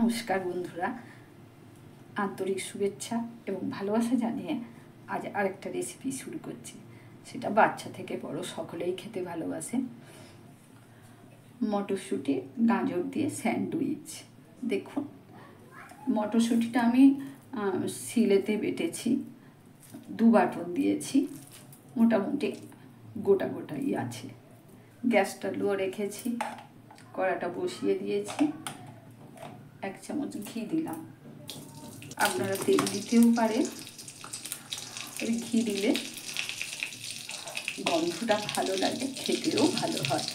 নমস্কার বন্ধুরা, আন্তরিক শুভেচ্ছা এবং ভালোবাসা জানিয়ে আজ আরেকটা রেসিপি শুরু করছি। সেটা বাচ্চা থেকে বড় সকলেই খেতে ভালোবাসে। মটরশুঁটি গাজর দিয়ে স্যান্ডউইচ। দেখুন, মটরশুঁটিটা আমি শিলেতে বেটেছি, 2 বাটন দিয়েছি, মোটামুটি গোটা গোটাই আছে। গ্যাসটা লো রেখেছি, কড়াটা বসিয়ে দিয়েছি, 1 চামচ ঘি দিলাম। আপনারা তেল দিতেও পারেন, ঘি দিলে গন্ধটা ভালো লাগে, খেতেও ভালো হয়।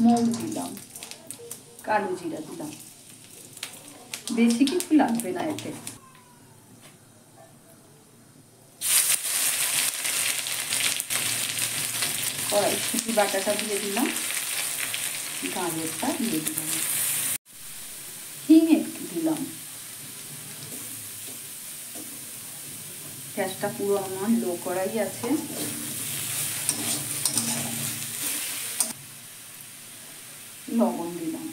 মৌরি দিলাম, কালো জিরা দিলাম, বেশি কিছু লাগবে না এতে। কড়াইশুঁটি বাটাটা দিয়ে দিলাম, গাজরটা দিয়ে দিলাম, হিং একটু দিলাম। গ্যাসটা পুরো আমার লো করাই আছে। লবণ দিলাম,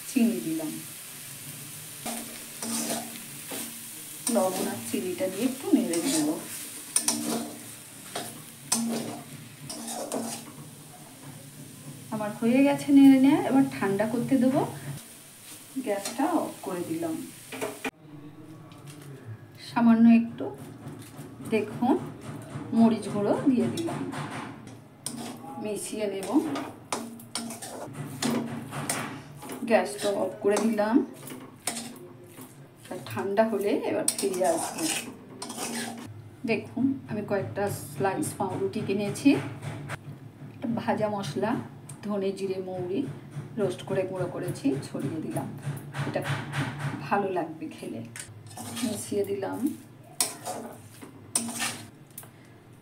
চিনি দিলাম। লবণ আর চিনিটা দিয়ে একটু নেড়ে নেব। আমার হয়ে গেছে নেড়ে নেওয়া, এবার ঠান্ডা করতে দেবো। গ্যাসটা অফ করে দিলাম। সামান্য একটু দেখুন মরিচ গুঁড়ো দিয়ে দিলাম, মিশিয়ে নেব। গ্যাসটা অফ করে দিলাম। ঠান্ডা হলে এবার ফিরে আসবো। দেখুন, আমি কয়েকটা স্লাইস পাউরুটি কিনেছি। ভাজা মশলা, ধনে জিরে মৌরি রোস্ট করে গুঁড়ো করেছি, ছড়িয়ে দিলাম। এটা ভালো লাগবে খেলে। মিশিয়ে দিলাম।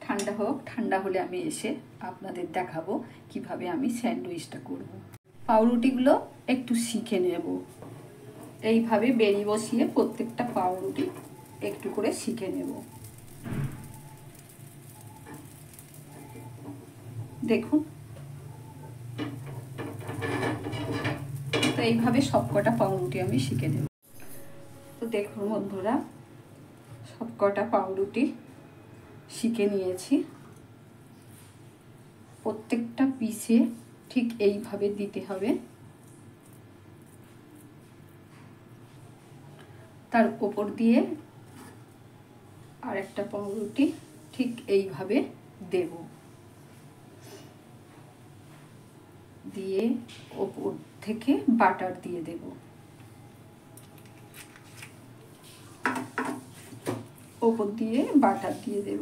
ঠান্ডা হোক, ঠান্ডা হলে আমি এসে আপনাদের দেখাবো কিভাবে আমি স্যান্ডউইচটা করব। পাউরুটিগুলো একটু শিখে নেব। এইভাবে বেরি বসিয়ে প্রত্যেকটা পাউরুটি একটু করে শিখে নেব। দেখুন, তো এইভাবে সবকটা পাউরুটি আমি শিখে নেব। তো দেখুন বন্ধুরা, সবকটা পাউরুটি শিখে নিয়েছি। প্রত্যেকটা পিসে ঠিক এইভাবে দিতে হবে। তার উপর দিয়ে আর একটা পাউরুটি ঠিক এইভাবে দেব, দিয়ে ওপর থেকে বাটার দিয়ে দেব। ওপর দিয়ে বাটার দিয়ে দেব।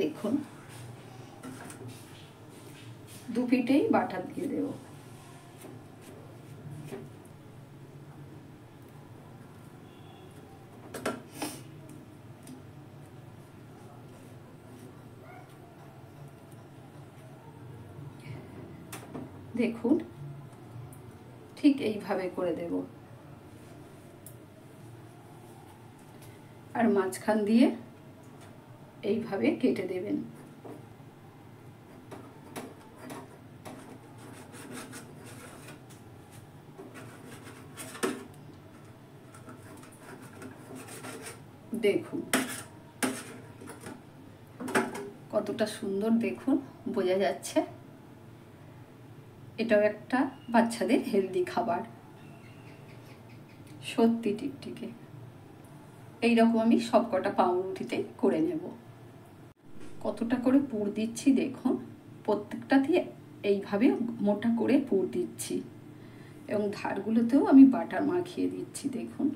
দেখুন, 2 পিঠেই বাটার দিয়ে দেব। দেখুন, ঠিক এইভাবে করে দেব। আর মাঝখান দিয়ে এইভাবে কেটে দেবেন। দেখুন কতটা সুন্দর, দেখুন বোঝা যাচ্ছে। এটাও একটা বাচ্চাদের হেলদি খাবার, সত্যি টিকটিকে। এইরকম আমি সবকটা পাউরুটিতেই করে নেব। কতটা করে পুর দিচ্ছি দেখুন, প্রত্যেকটা দিয়ে এইভাবে মোটা করে পুর দিচ্ছি এবং ধারগুলোতেও আমি বাটার মাখিয়ে দিচ্ছি। দেখুন,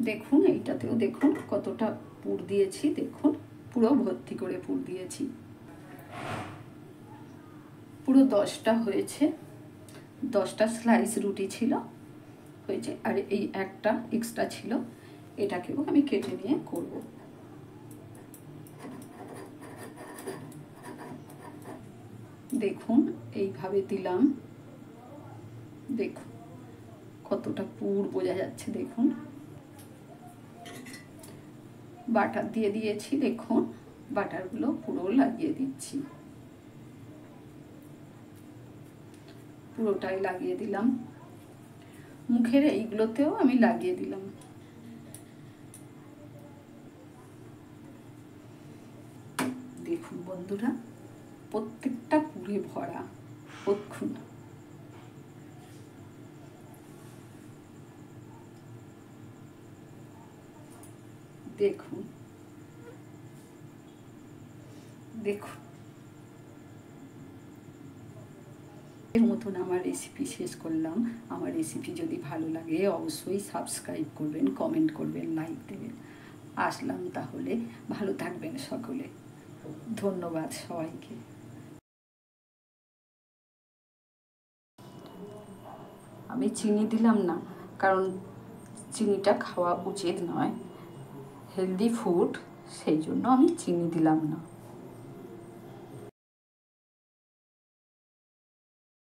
দেখুন এইটাতেও দেখুন কতটা পুর দিয়েছি। দেখুন, পুরো ভর্তি করে পুর দিয়েছি। পুরো 10টা হয়েছে। 10টা স্লাইস রুটি ছিল, হয়েছে। আর এই একটা এক্সট্রা ছিল, এটাকেও আমি কেটে নিয়ে করব। দেখুন এইভাবে দিলাম, দেখুন কতটা পুর বোঝা যাচ্ছে, দেখুন বাটার দিয়ে দিয়েছি, দেখুন বাটারগুলো পুরো লাগিয়ে দিচ্ছি, পুরোটাই লাগিয়ে দিলাম, মুখের এইগুলোতেও আমি লাগিয়ে দিলাম। দেখুন বন্ধুরা প্রত্যেকটা পুরে ভরা, দেখুন দেখুন দেখুন এর মতন আমার রেসিপি শেষ করলাম। আমার রেসিপি যদি ভালো লাগে অবশ্যই সাবস্ক্রাইব করবেন, কমেন্ট করবেন, লাইক দেবেন। আসলাম তাহলে, ভালো থাকবেন সকলে, ধন্যবাদ সবাইকে। আমি চিনি দিলাম না, কারণ চিনিটা খাওয়া উচিত নয়, হেলদি ফুড, সেই জন্য আমি চিনি দিলাম না।